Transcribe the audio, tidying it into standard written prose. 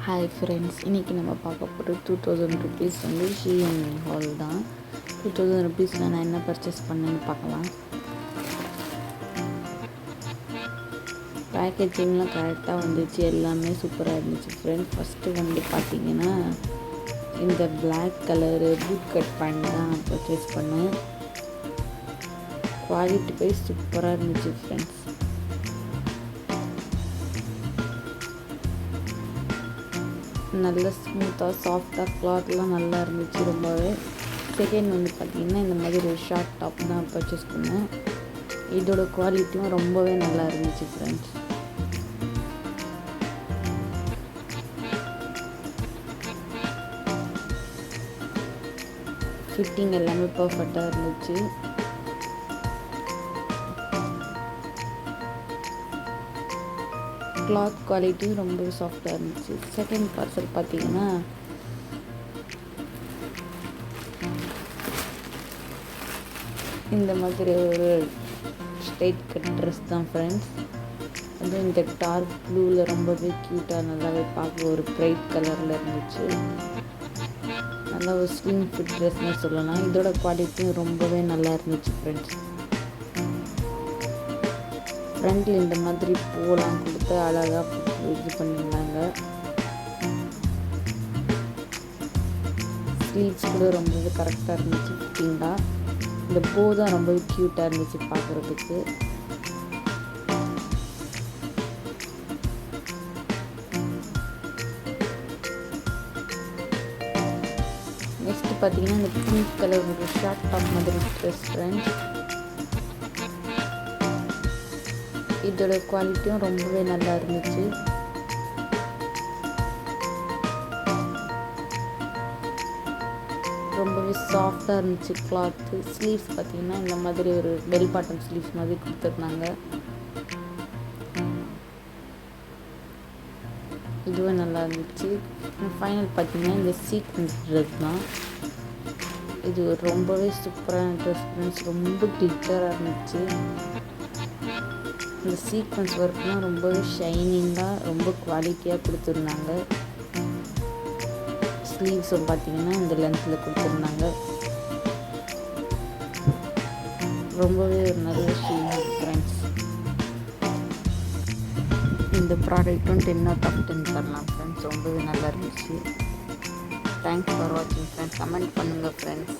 Hi friends, இன்றைக்கி நம்ம பார்க்க போகிற 2000 ருபீஸ் வந்து ஷீஎன் ஹால் தான். 2000 ருபீஸில் நான் என்ன பர்ச்சேஸ் பண்ணேன்னு பார்க்கலாம். பேக்கேஜிங்லாம் கரெக்டாக வந்துச்சு, எல்லாமே சூப்பராக இருந்துச்சு ஃப்ரெண்ட்ஸ். ஃபஸ்ட்டு வந்து பார்த்திங்கன்னா இந்த black colour boot cut pant தான் நான் பர்ச்சேஸ் பண்ணேன். குவாலிட்டி போய் சூப்பராக இருந்துச்சு ஃப்ரெண்ட்ஸ். நல்ல ஸ்மூத்தாக சாஃப்டாக கிளாத்லாம் நல்லா இருந்துச்சு ரொம்பவே. செகண்ட் வந்து பார்த்திங்கன்னா இந்த மாதிரி ஒரு ஷார்ட் டாப் தான் பர்ச்சேஸ் பண்ணேன். இதோட குவாலிட்டியும் ரொம்பவே நல்லா இருந்துச்சு ஃப்ரெண்ட்ஸ். ஃபிட்டிங் எல்லாமே பர்ஃபெக்டாக இருந்துச்சு. கிளாத் குவாலிட்டி ரொம்ப சாஃப்டாக இருந்துச்சு. செகண்ட் பார்சல் பார்த்திங்கன்னா இந்த மாதிரி ஒரு ஸ்ட்ரைட் கட் ட்ரெஸ் தான் ஃப்ரெண்ட்ஸ். அதுவும் இந்த டார்க் ப்ளூவில் ரொம்பவே க்யூட்டாக நல்லாவே பார்க்க ஒரு ப்ரைட் கலரில் இருந்துச்சு. நல்லா ஒரு ஸ்லிம் ஃபிட் ட்ரெஸ்னு சொல்லலாம். இதோட குவாலிட்டியும் ரொம்பவே நல்லா இருந்துச்சு ஃப்ரெண்ட்ஸ். ஃப்ரண்ட்டில் இந்த மாதிரி பூவெல்லாம் கொடுத்து அழகாக இது பண்ணியிருந்தாங்க. ஸ்லீவ்ஸ் கூட ரொம்பவே கரெக்டாக இருந்துச்சு ஃபிட்டிங்காக. இந்த பூ தான் ரொம்பவே க்யூட்டாக இருந்துச்சு பார்க்குறதுக்கு. நெக்ஸ்ட் பார்த்தீங்கன்னா இந்த பிங்க் கலர் ஒரு ஷார்ட் டாப் மாதிரி ட்ரெஸ் ஃப்ரெண்ட்ஸ். இதோட குவாலிட்டியும் ரொம்பவே நல்லா இருந்துச்சு. ரொம்பவே சாஃப்டாக இருந்துச்சு கிளாத்து. ஸ்லீவ்ஸ் பார்த்திங்கன்னா இந்த மாதிரி ஒரு பெல் பாட்டம் ஸ்லீவ்ஸ் மாதிரி கொடுத்துருந்தாங்க. இதுவும் நல்லா இருந்துச்சு. ஃபைனல் பார்த்திங்கன்னா இந்த சீக்வன்ஸ் ட்ரெஸ் தான். இது ரொம்பவே சூப்பரான ட்ரெஸ் ஃப்ரெண்ட்ஸ். ரொம்ப கிளிட்டராக இருந்துச்சு. இந்த சீக்வன்ஸ் ஒர்க்லாம் ரொம்பவே ஷைனிங்காக ரொம்ப குவாலிட்டியாக கொடுத்துருந்தாங்க. ஸ்லீவ்ஸும் பார்த்திங்கன்னா இந்த லென்த்தில் கொடுத்துருந்தாங்க. ரொம்பவே ஒரு நல்ல ஷீன் ஃப்ரெண்ட்ஸ். இந்த ப்ராடக்ட்டும் 10/10 தரலாம் ஃப்ரெண்ட்ஸ். ரொம்பவே நல்லா இருந்துச்சு. தேங்க்ஸ் ஃபார் வாட்சிங் ஃப்ரெண்ட்ஸ். கமெண்ட் பண்ணுங்கள் ஃப்ரெண்ட்ஸ்.